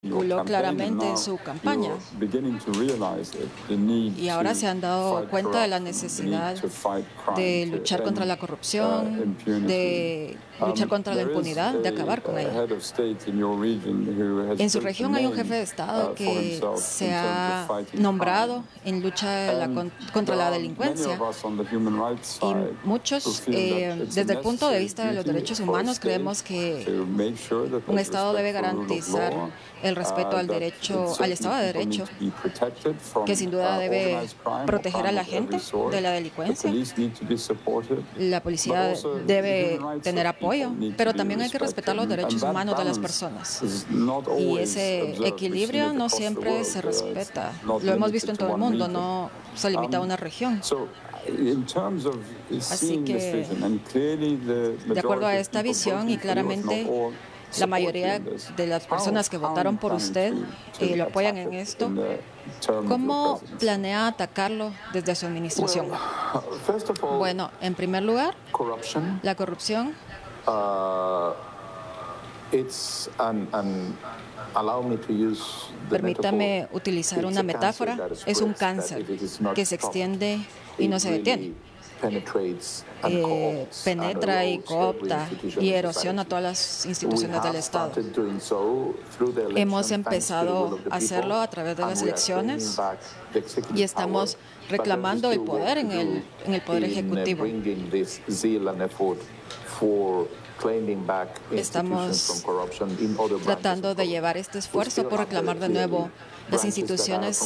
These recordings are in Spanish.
articuló claramente en su campaña. Y ahora se han dado cuenta de la necesidad de luchar contra la corrupción, de luchar contra la impunidad, de acabar con ella. En su región hay un jefe de Estado que se ha nombrado en lucha contra la delincuencia. Y muchos, desde el punto de vista de los derechos humanos, creemos que un Estado debe garantizar el respeto al derecho, al Estado de Derecho, que sin duda debe proteger a la gente de la delincuencia. La policía debe tener apoyo, pero también hay que respetar los derechos humanos de las personas. Y ese equilibrio no siempre se respeta. Lo hemos visto en todo el mundo, no se limita a una región. Así que, de acuerdo a esta visión y claramente la mayoría de las personas que votaron por usted lo apoyan en esto, ¿cómo planea atacarlo desde su administración? Bueno, en primer lugar, la corrupción permítame utilizar una metáfora, es un cáncer que se extiende y no se detiene. Penetra y coopta y erosiona todas las instituciones del Estado. Hemos empezado a hacerlo a través de las elecciones y estamos reclamando el poder en el Poder Ejecutivo. Estamos tratando de llevar este esfuerzo por reclamar de nuevo las instituciones,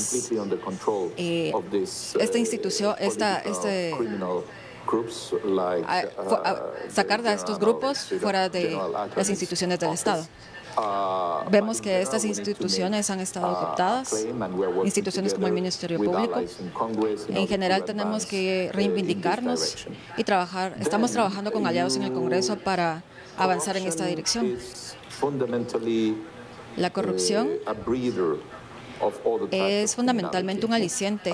sacar a estos grupos fuera de las instituciones del Estado. Vemos que estas instituciones han estado cooptadas, instituciones como el Ministerio Público. En general tenemos que reivindicarnos y trabajar. Estamos trabajando con aliados en el Congreso para avanzar en esta dirección. La corrupción es fundamentalmente un aliciente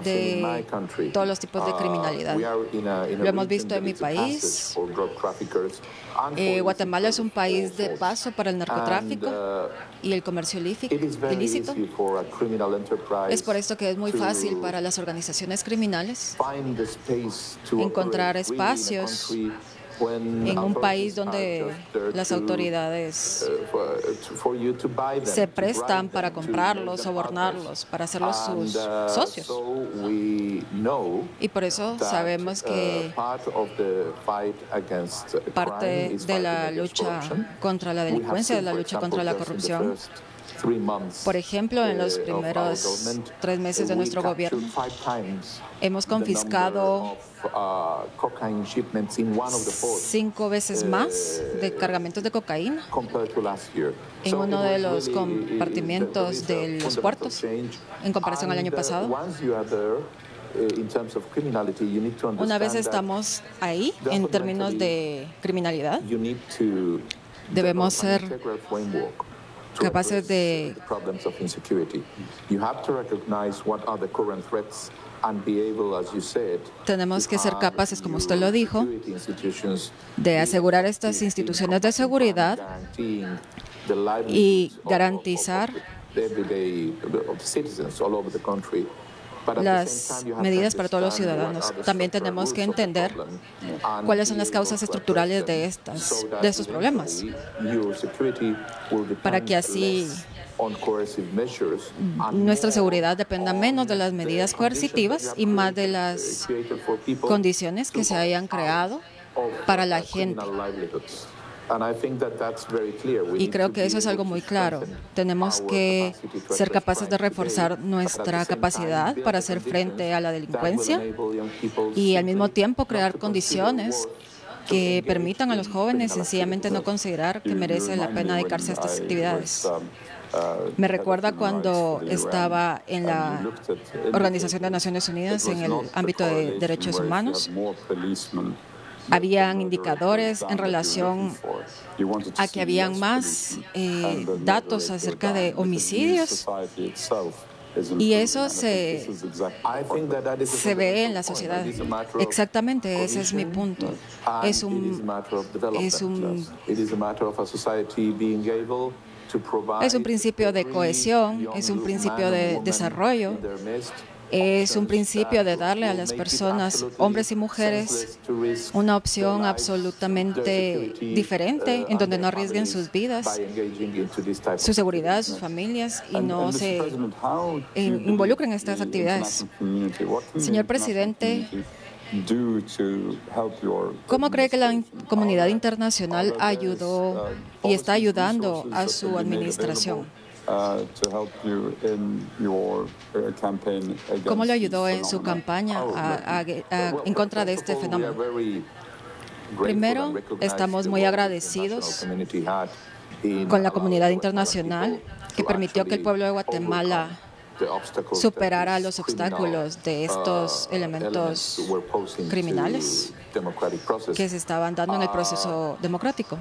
de todos los tipos de criminalidad. Lo hemos visto en mi país. Guatemala es un país de paso para el narcotráfico y el comercio ilícito. Es por esto que es muy fácil para las organizaciones criminales encontrar espacios en un país donde las autoridades se prestan para comprarlos, sobornarlos, para hacerlos sus socios. Y por eso sabemos que parte de la lucha contra la delincuencia, de la lucha contra la corrupción, por ejemplo, en los primeros 3 meses de nuestro gobierno, hemos confiscado 5 veces más de cargamentos de cocaína en uno de los compartimientos de los puertos en comparación al año pasado. Una vez estamos ahí, en términos de criminalidad, debemos ser capaces de tenemos que ser capaces, como usted lo dijo, de asegurar estas instituciones de seguridad y garantizar las medidas para todos los ciudadanos. También tenemos que entender cuáles son las causas estructurales de estos problemas, para que así nuestra seguridad dependa menos de las medidas coercitivas y más de las condiciones que se hayan creado para la gente. Y creo que eso es algo muy claro. Tenemos que ser capaces de reforzar nuestra capacidad para hacer frente a la delincuencia y al mismo tiempo crear condiciones que permitan a los jóvenes sencillamente no considerar que merece la pena dedicarse a estas actividades. Me recuerda cuando estaba en la Organización de Naciones Unidas en el ámbito de derechos humanos. Habían indicadores en relación a que habían más datos acerca de homicidios y eso se ve en la sociedad. Exactamente, ese es mi punto. Es un principio de cohesión, es un principio de desarrollo, es un principio de darle a las personas, hombres y mujeres, una opción absolutamente diferente en donde no arriesguen sus vidas, su seguridad, sus familias y no se involucren en estas actividades. Señor presidente, ¿cómo cree que la comunidad internacional ayudó y está ayudando a su administración? ¿Cómo lo ayudó en su campaña en contra de este fenómeno? Primero, estamos muy agradecidos con la comunidad internacional que permitió que el pueblo de Guatemala superara los obstáculos de estos elementos criminales que se estaban dando en el proceso democrático.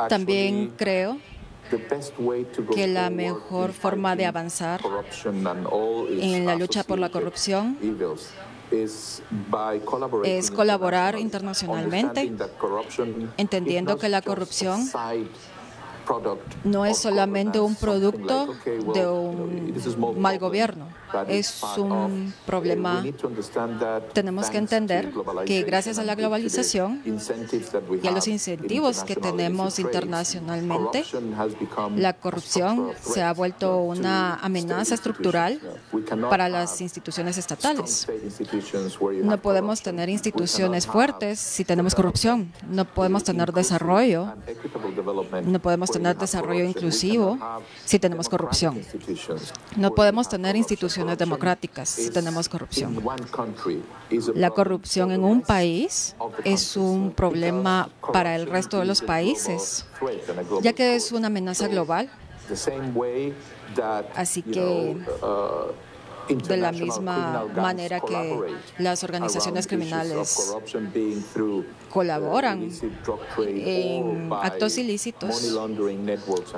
También creo que la mejor forma de avanzar en la lucha por la corrupción es colaborar internacionalmente, entendiendo que la corrupción no es solamente un producto de un mal gobierno, es un problema. Tenemos que entender que gracias a la globalización y a los incentivos que tenemos internacionalmente, la corrupción se ha vuelto una amenaza estructural para las instituciones estatales. No podemos tener instituciones fuertes si tenemos corrupción, no podemos tener desarrollo, no podemos tener desarrollo inclusivo si tenemos corrupción. No podemos tener instituciones democráticas si tenemos corrupción. La corrupción en un país es un problema para el resto de los países, ya que es una amenaza global. Así que de la misma manera que las organizaciones criminales colaboran en actos ilícitos,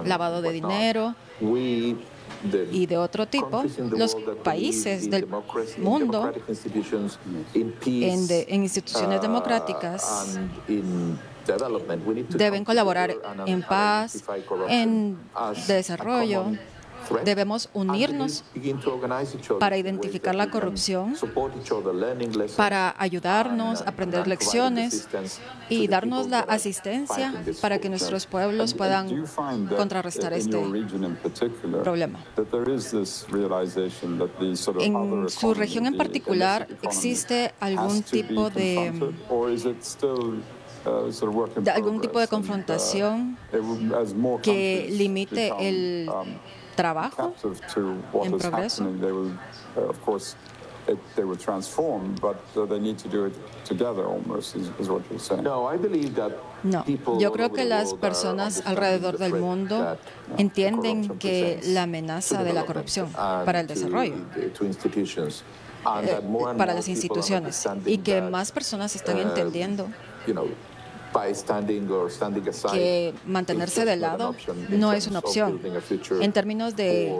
lavado de dinero y de otro tipo, los países del mundo en instituciones democráticas deben colaborar en paz, en desarrollo. Debemos unirnos para identificar la corrupción, para ayudarnos a aprender lecciones y darnos la asistencia para que nuestros pueblos puedan contrarrestar este problema. En su región en particular, ¿existe algún tipo de confrontación que limite el trabajo en progreso? No, yo creo que las personas alrededor del mundo entienden que la amenaza de la corrupción para el desarrollo, para las instituciones, y que más personas están entendiendo que mantenerse de lado no es una opción en términos de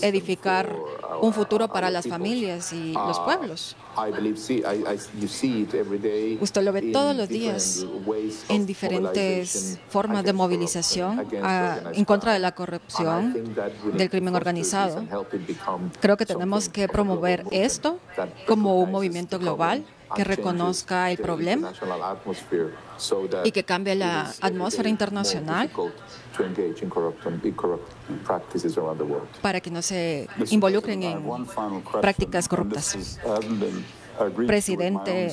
edificar un futuro para las familias y los pueblos. Usted lo ve todos los días en diferentes formas de movilización en contra de la corrupción, del crimen organizado. Creo que tenemos que promover esto como un movimiento global que reconozca el problema y que cambie la atmósfera internacional para que no se involucren en prácticas corruptas. Presidente,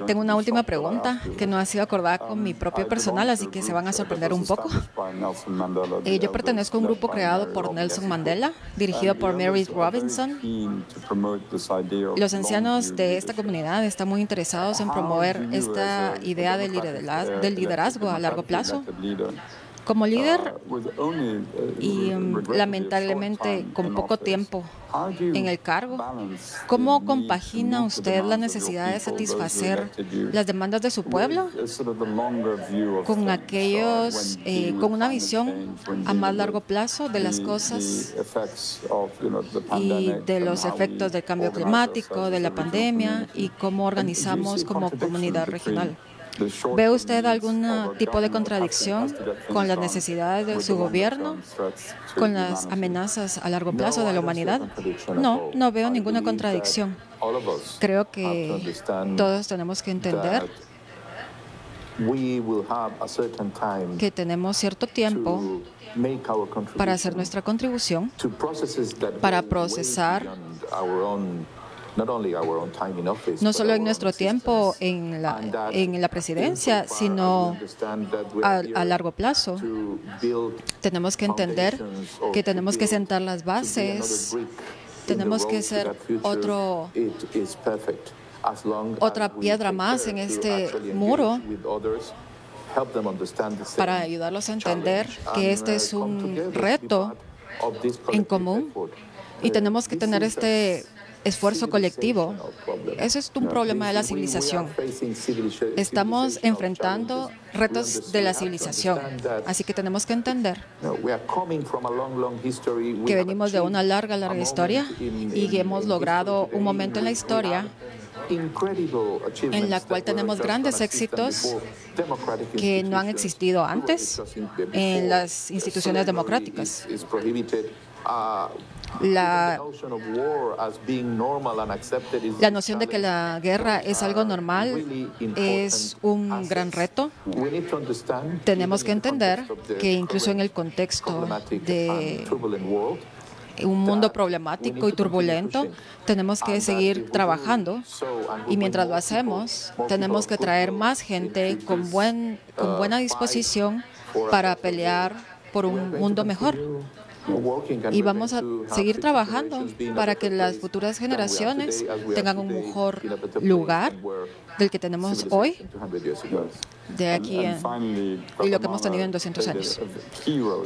tengo una última pregunta que no ha sido acordada con mi propio personal, así que se van a sorprender un poco. Yo pertenezco a un grupo creado por Nelson Mandela, dirigido por Mary Robinson. Los ancianos de esta comunidad están muy interesados en promover esta idea del liderazgo a largo plazo. Como líder y lamentablemente con poco tiempo en el cargo, ¿cómo compagina usted la necesidad de satisfacer las demandas de su pueblo con con una visión a más largo plazo de las cosas y de los efectos del cambio climático, de la pandemia y cómo organizamos como comunidad regional? ¿Ve usted algún tipo de contradicción con las necesidades de su gobierno, con las amenazas a largo plazo de la humanidad? No, no veo ninguna contradicción. Creo que todos tenemos que entender que tenemos cierto tiempo para hacer nuestra contribución, para procesar no solo en nuestro tiempo en la presidencia, sino a largo plazo. Tenemos que entender que tenemos que sentar las bases, tenemos que ser otra piedra más en este muro para ayudarlos a entender que este es un reto en común y tenemos que tener este esfuerzo colectivo. Ese es un problema de la civilización. Estamos enfrentando retos de la civilización, así que tenemos que entender que venimos de una larga historia y hemos logrado un momento en la historia en la cual tenemos grandes éxitos que no han existido antes en las instituciones democráticas. La noción de que la guerra es algo normal es un gran reto. Tenemos que entender que incluso en el contexto de un mundo problemático y turbulento, tenemos que seguir trabajando y mientras lo hacemos, tenemos que traer más gente con buena disposición para pelear por un mundo mejor. Y vamos a seguir trabajando para que las futuras generaciones tengan un mejor lugar del que tenemos hoy, de aquí y lo que hemos tenido en 200 años.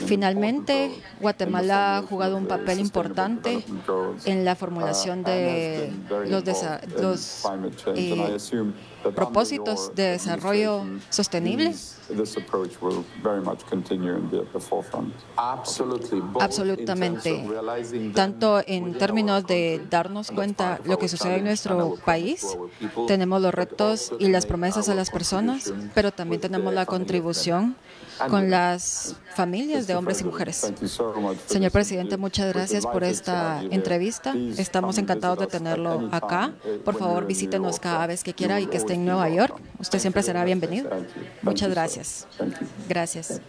Finalmente, Guatemala ha jugado un papel importante en la formulación de los propósitos de desarrollo sostenible. Absolutamente. Tanto en términos de darnos cuenta de lo que sucede en nuestro país, tenemos los retos y las promesas a las personas, pero también tenemos la contribución con las familias de hombres y mujeres. Señor presidente, muchas gracias por esta entrevista. Estamos encantados de tenerlo acá. Por favor, visítenos cada vez que quiera y que esté en Nueva York. Usted siempre será bienvenido. Muchas gracias. Gracias.